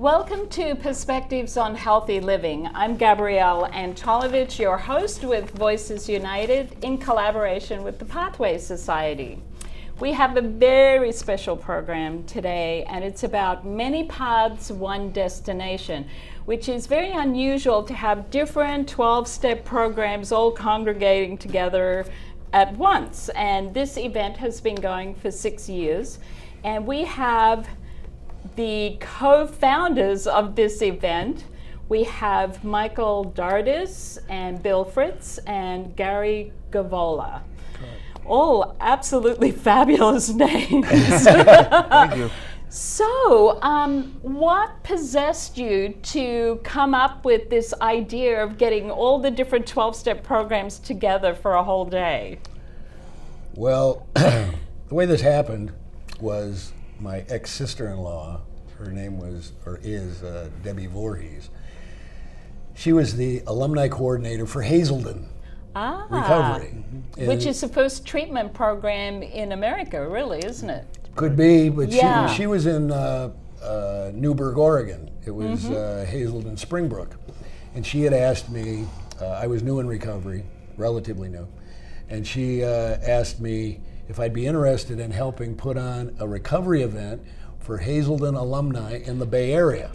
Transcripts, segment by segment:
Welcome to Perspectives on Healthy Living. I'm Gabrielle Antolovich, your host with Voices United in collaboration with the Pathway Society. We have a very special program today, and it's about many paths, one destination, which is very unusual to have different 12-step programs all congregating together at once. And this event has been going for 6 years, and we have the co-founders of this event. We have Michael Dardis and Bill Fritz and Gary Gavola. All absolutely fabulous names. Thank you. So, what possessed you to come up with this idea of getting all the different 12-step programs together for a whole day? Well, the way this happened was my ex-sister-in-law, her name was, or is, Debbie Voorhees. She was the alumni coordinator for Hazelden Recovery. Which is the first treatment program in America, really, isn't it? Could be, but Yeah. she was in Newburgh, Oregon. It was Hazelden Springbrook. And she had asked me, I was new in recovery, relatively new, and she asked me if I'd be interested in helping put on a recovery event for Hazelden alumni in the Bay Area.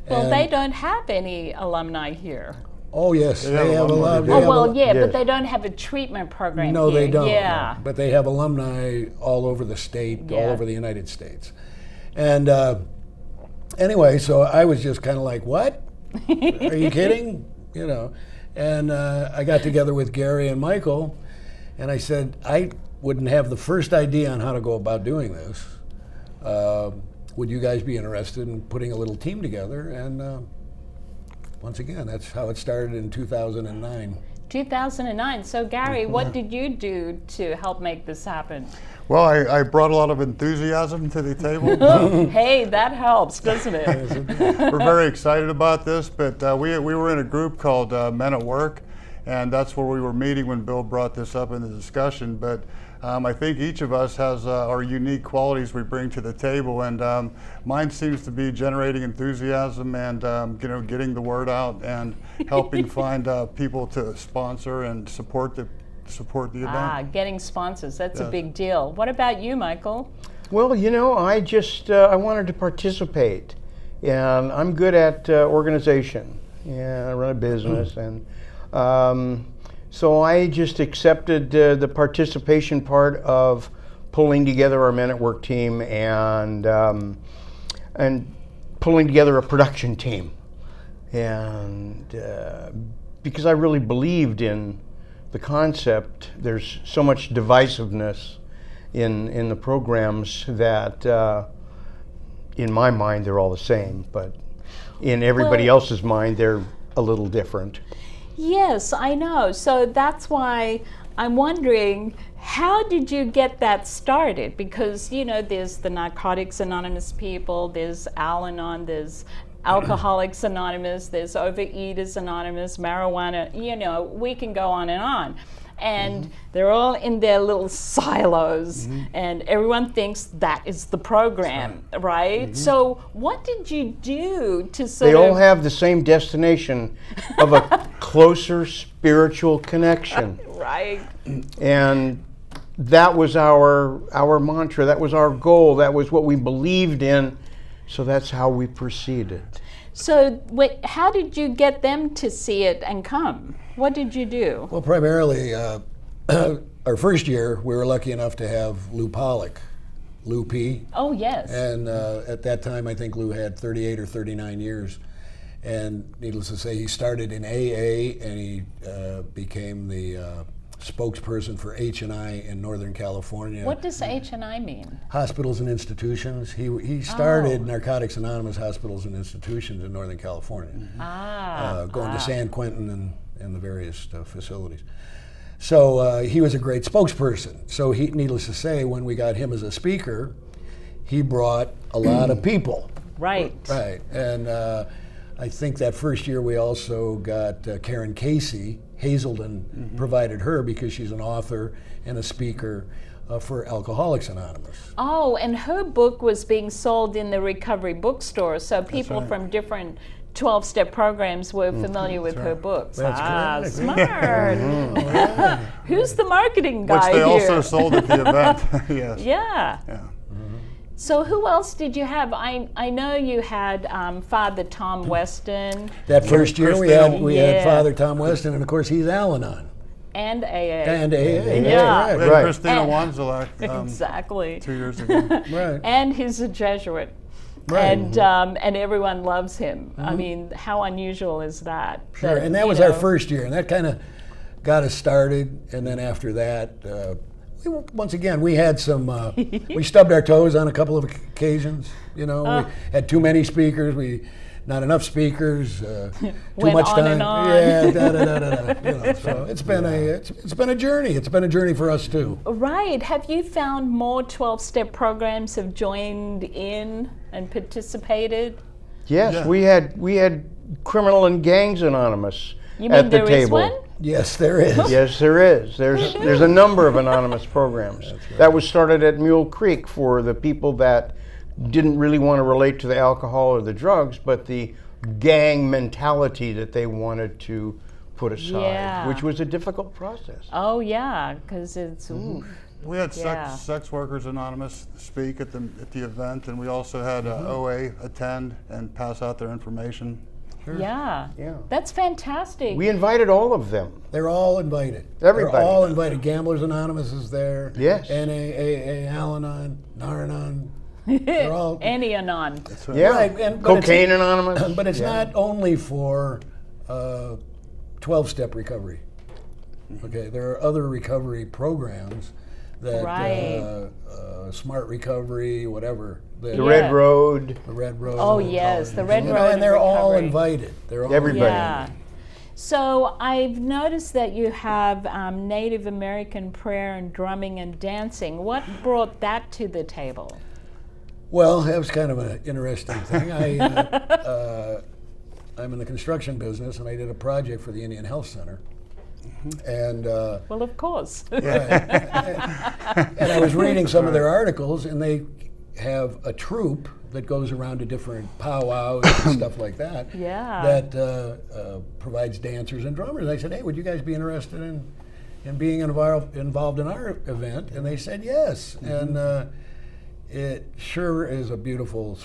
Well, And- they don't have any alumni here. Oh yes, They they have have alumni. alumni. Oh, well, yeah, yes. but they don't have a treatment program No, here. they don't. Yeah. But they have alumni all over the state, Yeah. all over the United States. And anyway, so I was just kind of like, what? Are you kidding? You know. And I got together with Gary and Michael, and I said, I wouldn't have the first idea on how to go about doing this. Would you guys be interested in putting a little team together? And once again, that's how it started in 2009. 2009. So, Gary, what did you do to help make this happen? Well, I brought a lot of enthusiasm to the table. Hey, that helps, doesn't it? We're very excited about this, but we were in a group called Men at Work, and that's where we were meeting when Bill brought this up in the discussion. But I think each of us has our unique qualities we bring to the table, and mine seems to be generating enthusiasm and getting the word out and helping find people to sponsor and support the event. Getting sponsors, that's a Yes. big deal. What about you, Michael? Well, I just I wanted to participate, and I'm good at organization. Yeah, I run a business, and so I just accepted the participation part of pulling together our Men at Work team and pulling together a production team, and because I really believed in the concept. There's so much divisiveness in the programs that in my mind they're all the same, but in everybody else's mind they're a little different. Yes, I know. So that's why I'm wondering, how did you get that started? Because, there's the Narcotics Anonymous people, there's Al-Anon, there's Alcoholics Anonymous, there's Overeaters Anonymous, marijuana, we can go on and on. And they're all in their little silos, and everyone thinks that is the program, right? So what did you do to sort They of... all have the same destination of a closer spiritual connection. Right. And that was our mantra, that was our goal, that was what we believed in, so that's how we proceeded. So how did you get them to see it and come? What did you do? Well, primarily, our first year, we were lucky enough to have Lou Pollock, Lou P. Oh, yes. And at that time, I think Lou had 38 or 39 years. And needless to say, he started in AA, and he became the spokesperson for H&I in Northern California. What does H&I mean? Hospitals and institutions. He started Narcotics Anonymous Hospitals and Institutions in Northern California, going to San Quentin and the various facilities. So he was a great spokesperson. So needless to say, when we got him as a speaker, he brought a lot of people. Right. Right. And I think that first year we also got Karen Casey. Hazelden provided her because she's an author and a speaker for Alcoholics Anonymous. Oh, and her book was being sold in the Recovery bookstore, so people right. from different 12-step programs were familiar with her books. That's correct. Smart. Who's the marketing guy Which they here? also sold at the event. Yes. Yeah. Yeah. So who else did you have? I know you had Father Tom Weston That first year we had Yeah. Father Tom Weston, and of course he's Al-Anon and AA. and AA. Yeah. That's We correct. had Christina And- Wanzelak Exactly. 2 years ago. Right. And he's a Jesuit. Right. And everyone loves him. I mean, how unusual is that? Sure, and that you was our know- first year, and that kind of got us started. And then after that, once again, we had some. We stubbed our toes on a couple of occasions. You know, we had too many speakers. Not enough speakers. Too Went much on time. and on. Yeah, da, da, da, da, da, you know, so it's been a journey. It's been a journey for us too. Right. Have you found more 12-step programs have joined in and participated? Yes, Yeah. we had Criminal and Gangs Anonymous You at mean the there table. is one? Yes, there is. Yes, there is. There's a number of anonymous programs. That was started at Mule Creek for the people that didn't really want to relate to the alcohol or the drugs, but the gang mentality that they wanted to put aside, Yeah. which was a difficult process. Oh yeah, because it's ooh. We had Yeah. Sex Workers Anonymous speak at the event, and we also had OA attend and pass out their information. Yeah. Yeah. That's fantastic. We invited all of them. They're all invited. Everybody. They're all invited. Gamblers Anonymous is there. Yes. NAAA, Al-Anon, Nar-Anon. They're all. Any anon. Yeah. Right, but it's- Cocaine Anonymous. But it's Yeah. not only for 12-step recovery. Okay, there are other recovery programs that Right. Smart Recovery, whatever. The Yeah. Red Road. The Red Road. Oh, yes, the Red You know, Road and they're all Recovery. invited. They're all Everybody. Yeah. So I've noticed that you have Native American prayer and drumming and dancing. What brought that to the table? Well, that was kind of an interesting thing. I'm in the construction business, and I did a project for the Indian Health Center. And Well, of course. and I was reading some of their articles, and they have a troupe that goes around to different powwows and stuff like that. Yeah. That provides dancers and drummers. I said, hey, would you guys be interested in being involved in our event? And they said yes. And it sure is a beautiful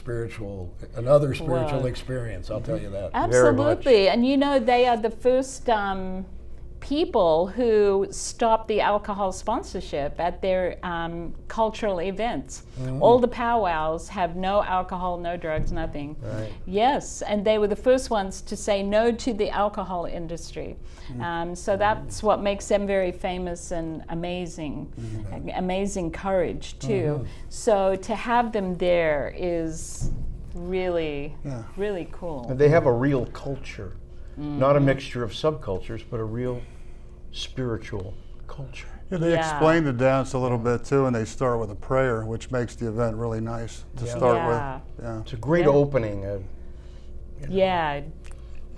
another spiritual Wow. experience, I'll tell you that. Absolutely. And you know, they are the first people who stopped the alcohol sponsorship at their cultural events. All the powwows have no alcohol, no drugs, nothing. Right. Yes, and they were the first ones to say no to the alcohol industry. So that's what makes them very famous and amazing. Amazing courage, too. So to have them there is really, really cool. And they have a real culture, not a mixture of subcultures, but a real spiritual culture. Yeah, they Yeah. explain the dance a little bit too, and they start with a prayer, which makes the event really nice to start Yeah. with. Yeah. It's a great Yeah. opening. Yeah,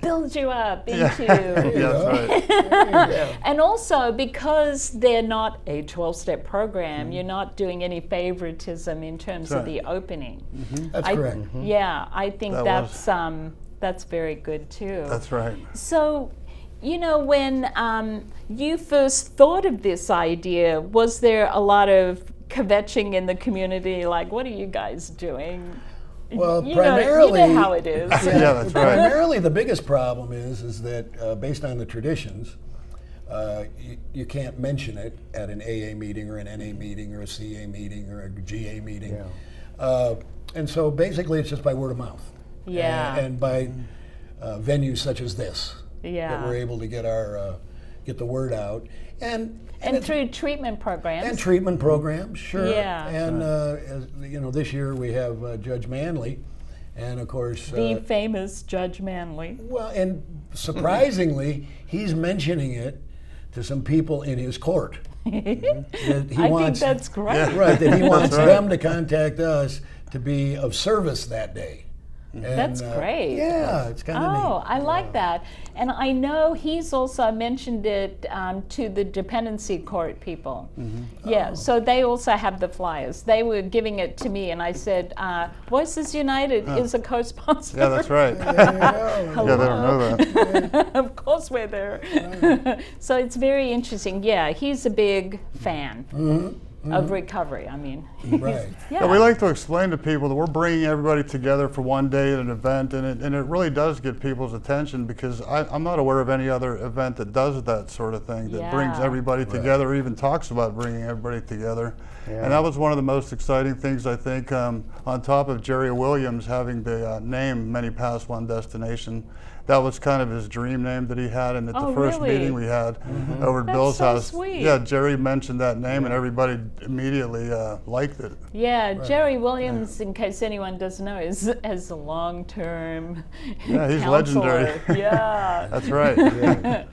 build you up into. Yeah, that's right. And also, because they're not a 12-step program, you're not doing any favoritism in terms That's of the opening. That's I- correct. Yeah, I think That that's very good too. That's right. So, you know, when you first thought of this idea, was there a lot of kvetching in the community? Like, what are you guys doing? Well, you primarily, know how it is. Yeah, that's right. Primarily, the biggest problem is that based on the traditions, you can't mention it at an AA meeting or an NA meeting or a CA meeting or a GA meeting. And so basically it's just by word of mouth. Yeah. And by venues such as this that Yeah. we're able to get the word out. And it's- through treatment programs. and treatment programs, sure. Yeah. And as, you know, this year we have Judge Manley, and of course, the famous Judge Manley. well, and surprisingly, he's mentioning it to some people in his court. That he I wants, think that's great. right. That he wants right. them to contact us to be of service that day. And, That's great. Yeah, it's kind of Oh, neat. I like that. And I know he's also mentioned it to the dependency court people. Yeah, so they also have the flyers. They were giving it to me, and I said, Voices United is a co-sponsor. Yeah, that's right. There you go. Yeah, they don't know that. Of course we're there. So it's very interesting. Yeah, he's a big fan of recovery. I mean, Right. yeah. Yeah, we like to explain to people that we're bringing everybody together for one day at an event, and it really does get people's attention, because I'm not aware of any other event that does that sort of thing, that brings Yeah. everybody together, or even talks about bringing everybody together. Yeah. And that was one of the most exciting things, I think, on top of Jerry Williams having the name Many Pass One Destination. That was kind of his dream name that he had, and at Oh, the first really? meeting we had over at That's Bill's so house, sweet. yeah, Jerry mentioned that name, and everybody immediately liked it. Yeah, Jerry Williams, in case anyone doesn't know, is a long-term Yeah, he's counselor. legendary. Yeah. That's right.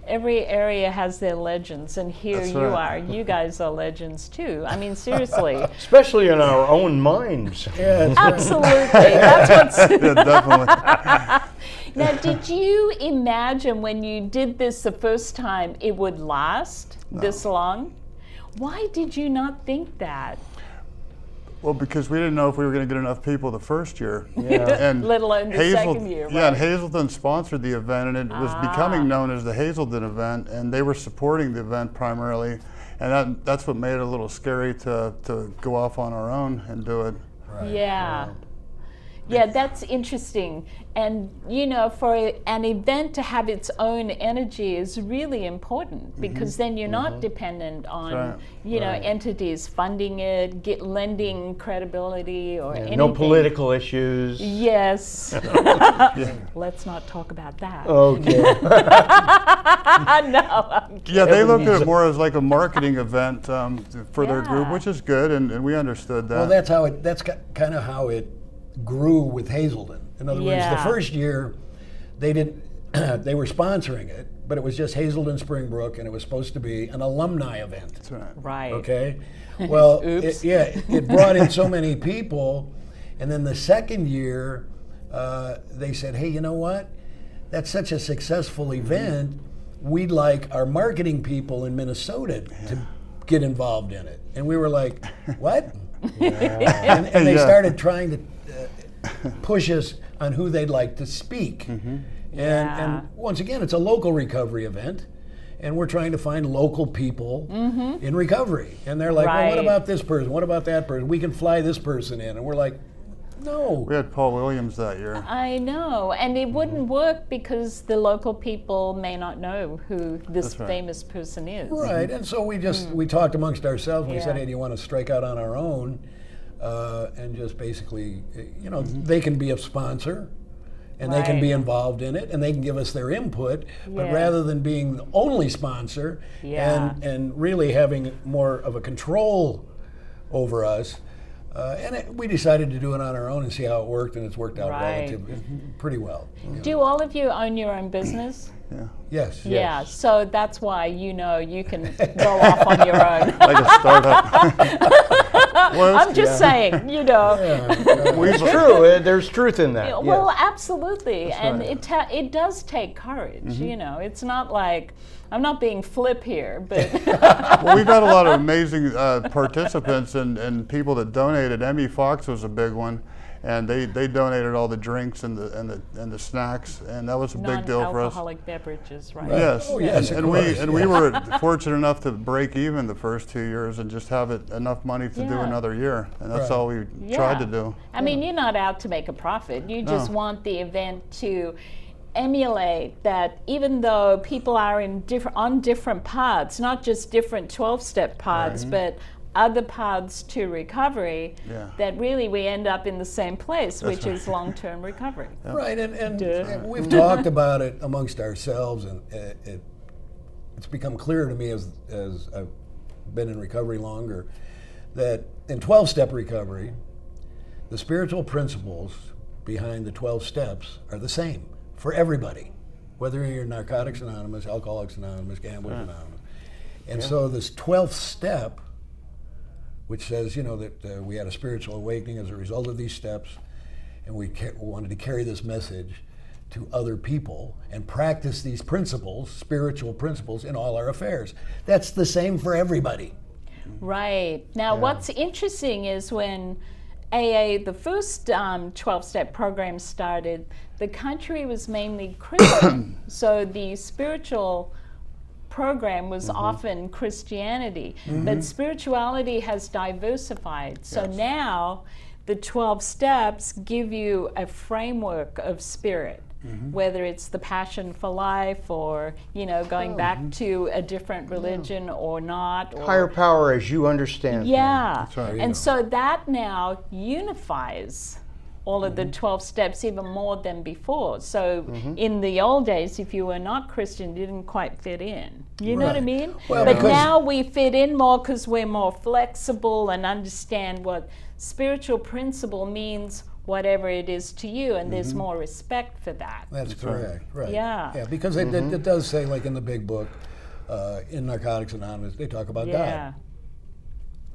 Every area has their legends, and here That's you right. are. You guys are legends too. I mean, seriously. Especially in our own minds. Yeah, that's right. Absolutely. That's what's. Yeah, definitely. Now, did you imagine when you did this the first time it would last this long? Why did you not think that? Well, because we didn't know if we were going to get enough people the first year. Yeah. And Let alone the second year, Yeah, and right. Hazelden sponsored the event, and it was becoming known as the Hazelden event, and they were supporting the event primarily. And that's what made it a little scary to go off on our own and do it. Yeah. Yeah, that's interesting. And, you know, for an event to have its own energy is really important, because then you're not dependent on, Right. you know, entities funding it, lending credibility or anything. No political issues. Yes. Let's not talk about that. Okay. No, I'm Yeah, they looked at needs it more as like a marketing event for their group, Yeah. which is good, and we understood that. Well, that's kind of how it grew with Hazelden. In other words, Yeah. the first year they didn't they were sponsoring it, but it was just Hazelden Springbrook, and it was supposed to be an alumni event. That's right. right. Okay. Well, Oops. it brought in so many people, and then the second year they said, "Hey, you know what? That's such a successful event. We'd like our marketing people in Minnesota to get involved in it." And we were like, "What?" And they Yeah. started trying to push us on who they'd like to speak. Yeah. And once again, it's a local recovery event, and we're trying to find local people in recovery. And they're like, "Well, what Right. about this person? What about that person? We can fly this person in." And we're like, "No." We had Paul Williams that year. I know, and it wouldn't work because the local people may not know who this That's right. famous person is. Right, and so we talked amongst ourselves. And we said, Yeah. "Hey, do you want to strike out on our own, and just basically, you know, they can be a sponsor, and they can Right. be involved in it, and they can give us their input. But Yeah. rather than being the only sponsor, Yeah. and really having more of a control over us." We decided to do it on our own and see how it worked, and it's worked out Right. relatively pretty well. you know. Do all of you own your own business? Yes. Yeah, so that's why you know you can go off on your own. Like a startup. Well, I'm just saying, you know. It's true. There's truth in that. Well, yes. absolutely, and it does take courage. You know, it's not like I'm not being flip here, but Well, we've had a lot of amazing participants and people that donated. Emmy Fox was a big one, and they donated all the drinks and the snacks, and that was a big deal for us. non-alcoholic beverages, right? Yes, Oh, yes, of and course, we were fortunate enough to break even the first 2 years and just have enough money to do Yeah. another year, and that's Right. all we tried to do. I mean, you're not out to make a profit. You just No. want the event to emulate that, even though people are on different paths, not just different 12-step paths, but other paths to recovery, Yeah. that really we end up in the same place, which right. is long-term recovery. Right, and Duh. we've talked about it amongst ourselves, and it's become clear to me as I've been in recovery longer, that in 12-step recovery, the spiritual principles behind the 12 steps are the same for everybody, whether you're Narcotics Anonymous, Alcoholics Anonymous, Gamblers Anonymous. And so this 12th step, which says, you know, that we had a spiritual awakening as a result of these steps, and we wanted to carry this message to other people and practice these principles, spiritual principles, in all our affairs. That's the same for everybody. Right. Now, what's interesting is when AA, the first 12-step program started, the country was mainly Christian. So the spiritual program was often Christianity. But spirituality has diversified. So now the 12 steps give you a framework of spirit. Whether it's the passion for life or, going back to a different religion or not. Or, Higher power as you understand. yeah. That's right. And so that now unifies all of the 12 steps even more than before. So in the old days, if you were not Christian, you didn't quite fit in. You know what I Right. mean? Well, but because- now we fit in more because we're more flexible and understand what spiritual principle means, whatever it is to you, and there's more respect for that. That's correct, right. Yeah. Yeah, because it does say, like in the big book, in Narcotics Anonymous, they talk about Yeah.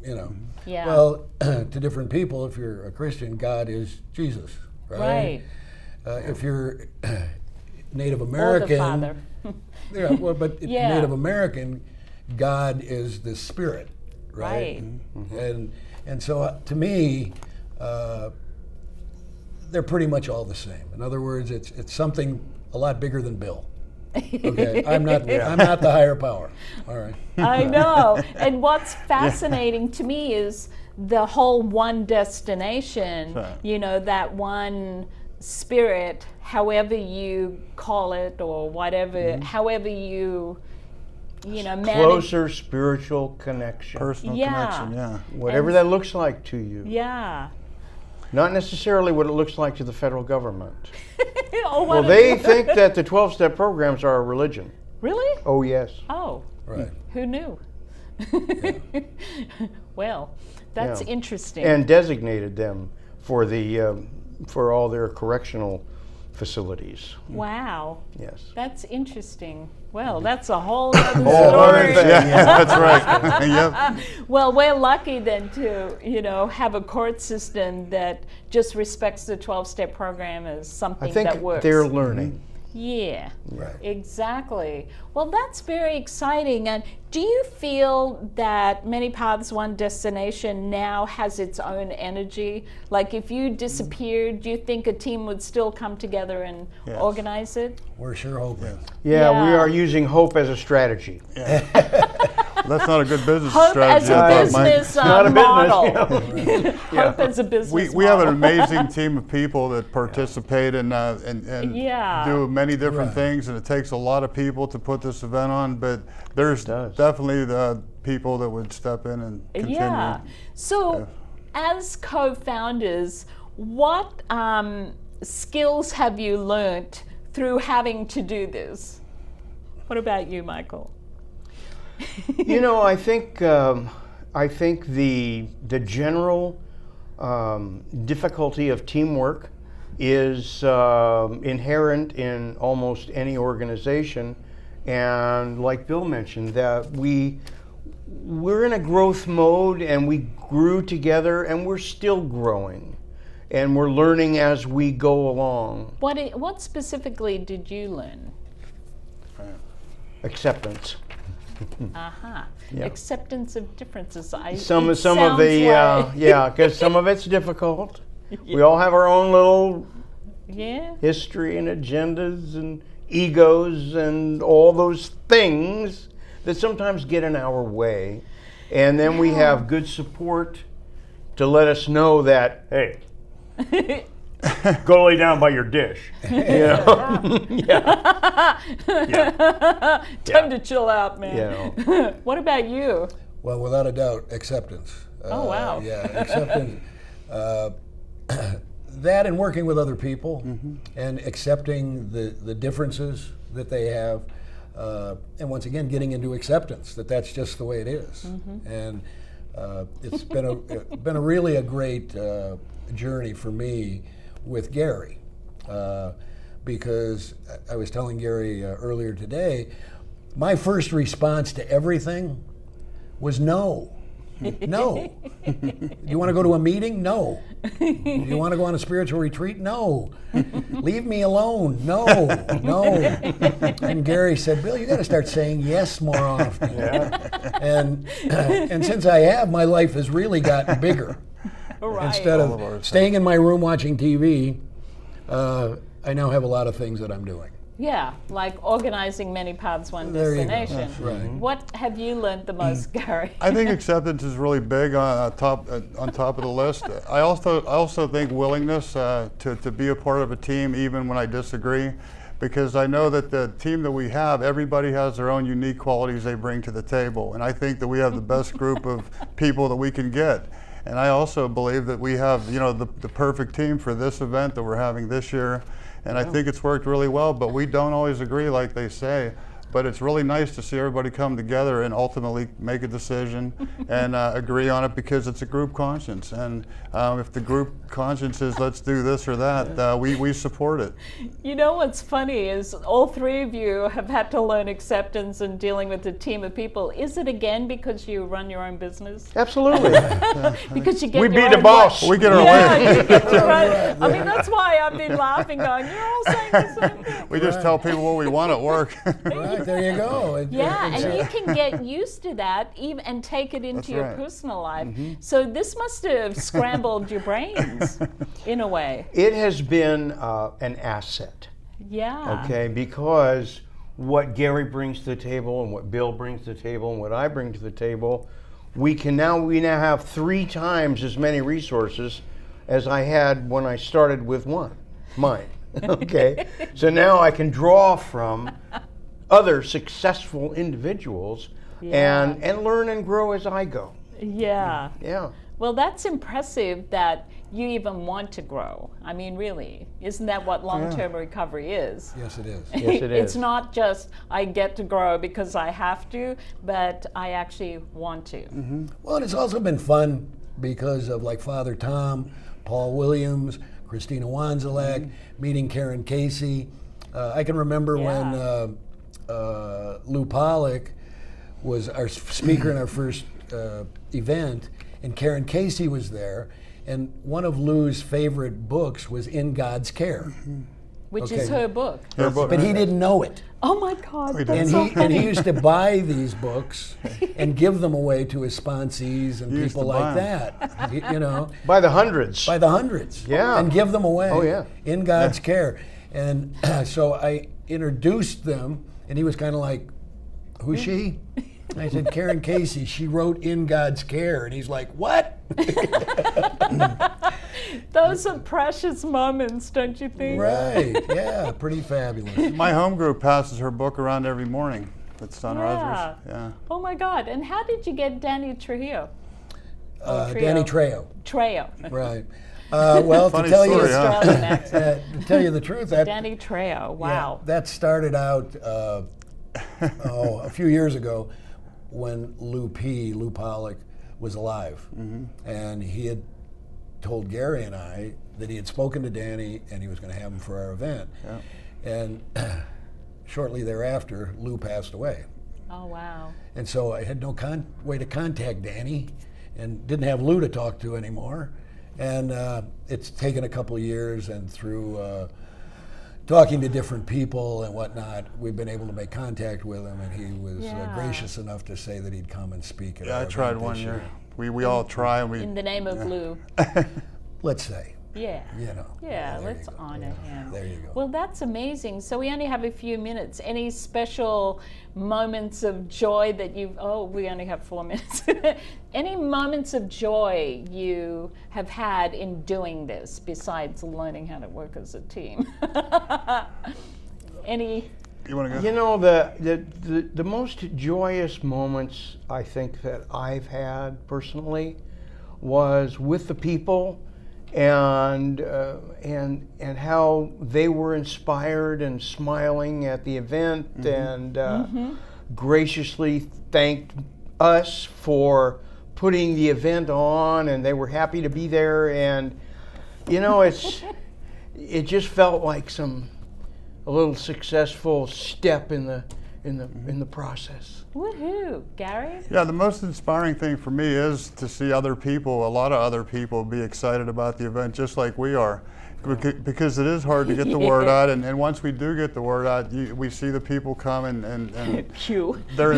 God. Yeah. Well, to different people, if you're a Christian, God is Jesus, right? Right. If you're Native Or the American, Father. yeah, well, but Yeah. Native American, God is the Spirit, right? Right. And so to me, they're pretty much all the same. In other words, it's something a lot bigger than Bill. Okay, I'm not the higher power. All right. I know. And what's fascinating to me is the whole one destination, Right. That one spirit, however you call it or whatever, however you, manage. Closer spiritual connection. Personal Yeah. connection, yeah. Whatever And- that looks like to you. Yeah. Not necessarily what it looks like to the federal government. Oh, Well, what they think that the 12-step programs are a religion. Really? Oh, yes. Oh, Right. who knew? Well, that's Yeah. interesting. And designated them for for all their correctional facilities. Wow. Yes. That's interesting. Well, that's a whole other Whole other story. thing. Yeah, that's right. Yep. Well, we're lucky then to, have a court system that just respects the 12-step program as I something think that works. they're learning. Yeah, Right. exactly. Well, that's very exciting. And do you feel that Many Paths, One Destination now has its own energy? Like if you disappeared, do you think a team would still come together and Yes. organize it? We're sure hoping. Yeah, we Yeah. are using hope as a strategy. That's not a good business Hope strategy. as a I thought, Mike. business Not a model. business. Hope as a business We have an model. amazing team of people that participate and Yeah. do many different Right. things, and it takes a lot of people to put this event on. But there's does. definitely the people that would step in and continue. Yeah. So, as co-founders, what skills have you learnt through having to do this? What about you, Michael? I think the general difficulty of teamwork is inherent in almost any organization, and like Bill mentioned, that we're in a growth mode, and we grew together, and we're still growing, and we're learning as we go along. What specifically did you learn? Acceptance. Aha. Yeah. Acceptance of differences. Some it of the sounds like- because some of it's difficult. We all have our own little Yeah. history and agendas and egos and all those things that sometimes get in our way. And then we have good support to let us know that, hey, go lay down by your dish. You know? Time to chill out, man. You What about you? Well, without a doubt, acceptance. Oh, wow. Yeah, acceptance. That and working with other people and accepting the differences that they have. And once again, getting into acceptance that that's just the way it is. And it's been a really a great journey for me with Gary. Because I was telling Gary earlier today, my first response to everything was no. No. You want to go to a meeting? No. You want to go on a spiritual retreat? No. Leave me alone. No. No. And Gary said, Bill, you got to start saying yes more often. Yeah. And since I have, my life has really gotten bigger. Right. Instead All of ours of have. staying in my room watching TV, I now have a lot of things that I'm doing. Yeah, like organizing many paths, one There you go. destination. That's right. What have you learned the most, Gary? I think acceptance is really big on top of the list. I also think willingness to be a part of a team, even when I disagree, because I know that the team that we have, everybody has their own unique qualities they bring to the table, and I think that we have the best group of people that we can get. And I also believe that we have, the perfect team for this event that we're having this year. And I think it's worked really well, but we don't always agree like they say. But it's really nice to see everybody come together and ultimately make a decision and agree on it, because it's a group conscience. And if the group conscience is let's do this or that, we support it. You know what's funny is all three of you have had to learn acceptance and dealing with a team of people. Is it again because you run your own business? Absolutely. Because you get We your be the own boss. We get our Yeah, way. you get your own. I mean, that's why I've been laughing, going, you're all saying the same thing. We just tell people what we want at work. Right, there you go. Yeah, It's- and you can get used to that even and take it into That's your right. personal life. So this must have scrambled your brains in a way. It has been an asset. Yeah. Okay, because what Gary brings to the table and what Bill brings to the table and what I bring to the table, we now have 3 times as many resources as I had when I started with mine. Okay, so now I can draw from other successful individuals Yeah. and learn and grow as I go. Yeah. Yeah. Well, that's impressive that you even want to grow. I mean, really, isn't that what long-term recovery is? Yes, it is. Yes, it It's is. not just I get to grow because I have to, but I actually want to. Well, and it's also been fun because of like Father Tom, Paul Williams, Christina Wanzelak, meeting Karen Casey. I can remember when Lou Pollack was our speaker in our first event, and Karen Casey was there, and one of Lou's favorite books was In God's Care. Which Okay. is her book. But he didn't know it. Oh my God, didn't. that's And so he, and funny. he used to buy these books and give them away to his sponsees and He used people to like buy that, you know, By the hundreds. by the hundreds. Yeah. And give them away Oh, yeah. in God's care. And so I introduced them, and he was kind of like, who's she? And I said, Karen Casey. She wrote In God's Care. And he's like, what? Those are precious moments, don't you think? Right. Yeah, pretty fabulous. My home group passes her book around every morning at Sunrisers. Yeah. Oh my God. And how did you get Danny Trujillo? Trio. Danny Trejo. Trejo. Right. Well, to Funny tell you, story, huh? Australian accent. to tell you the truth, that Danny Trejo. Wow. Yeah, that started out a few years ago when Lou Pollack was alive. And he had told Gary and I that he had spoken to Danny and he was going to have him for our event. And shortly thereafter, Lou passed away. Oh wow. And so I had no way to contact Danny and didn't have Lou to talk to anymore. And it's taken a couple of years, and through talking to different people and whatnot, we've been able to make contact with him, and he was Yeah. gracious enough to say that he'd come and speak at Yeah, our I tried event one this year. We all try, and we In the name of Lou. Let's say, Yeah. you know. Yeah, there let's you go. honor him. There you go. Well, that's amazing. So we only have a few minutes. Any special moments of joy that you've, we only have 4 minutes. Any moments of joy you have had in doing this besides learning how to work as a team? Any? you want to go? You know, the most joyous moments I think that I've had personally was with the people and how they were inspired and smiling at the event and graciously thanked us for putting the event on, and they were happy to be there. And you know, it just felt like a little successful step in in the process. Woohoo, Gary? Yeah, the most inspiring thing for me is to see other people, a lot of other people, be excited about the event just like we are. Because it is hard to get the word out, and once we do get the word out, we see the people come and Phew. they're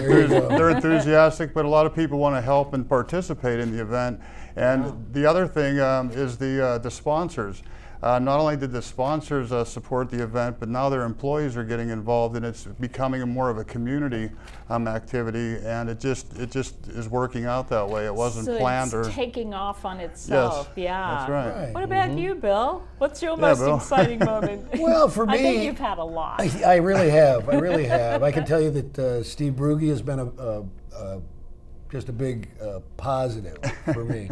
enthusiastic, but a lot of people want to help and participate in the event. And the other thing is the sponsors. Not only did the sponsors support the event, but now their employees are getting involved, and it's becoming more of a community activity. And it just is working out that way. It wasn't So planned it's or taking off on itself. yes, Yeah. that's right. Right. What about you, Bill? What's your most Bill. exciting moment? Well, for I think me, you've had a lot. I really have. I really have. I can tell you that Steve Brugge has been just a big positive for me.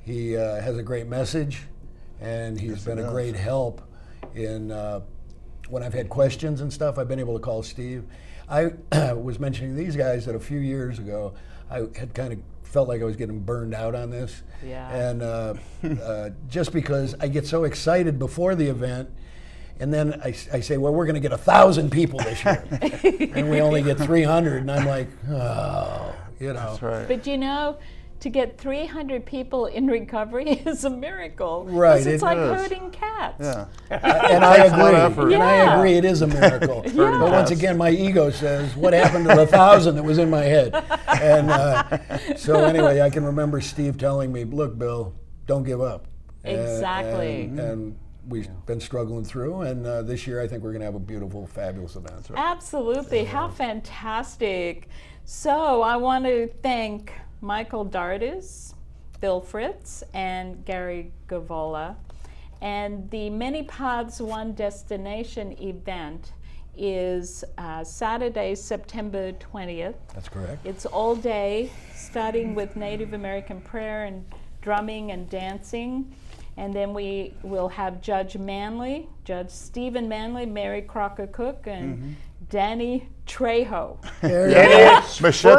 He has a great message, and he's been a great help in when I've had questions and stuff. I've been able to call Steve. I was mentioning to these guys that a few years ago I had kind of felt like I was getting burned out on this. Yeah. And just because I get so excited before the event, and then I say, well, we're going to get 1,000 people this year, and we only get 300, and I'm like, oh, you know. That's right. But you know, to get 300 people in recovery is a miracle. Right, 'Cause it's it like is. herding cats. Yeah. And I takes a lot of effort. agree. And I Yeah. agree, it is a miracle. Yeah. But once again, my ego says, what happened to the 1,000 that was in my head? And so anyway, I can remember Steve telling me, look, Bill, don't give up. Exactly. And we've been struggling through, and this year I think we're going to have a beautiful, fabulous event. Absolutely. How fantastic. So I want to thank Michael Dardis, Bill Fritz, and Gary Gavola. And the Many Paths, One Destination event is Saturday, September 20th. That's correct. It's all day, starting with Native American prayer and drumming and dancing. And then we will have Judge Stephen Manley, Mary Crocker Cook, and Danny Trejo. There you And go. it's Machete.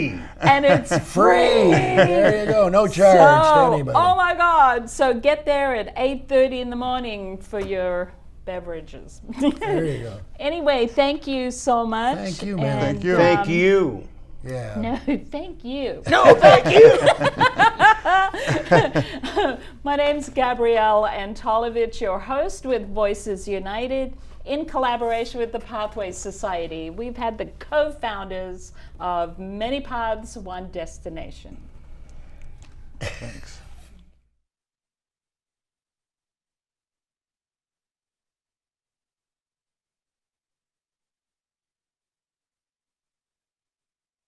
free! And it's Free. There you go. No charge to anybody. Oh my God. So get there at 8:30 in the morning for your beverages. There you go. Anyway, thank you so much. Thank you, man. Thank you. Thank you. Yeah. No, thank you. No, thank you. My name's Gabrielle Antolovich, your host with Voices United, in collaboration with the Pathways Society. We've had the co-founders of Many Paths, One Destination. Thanks.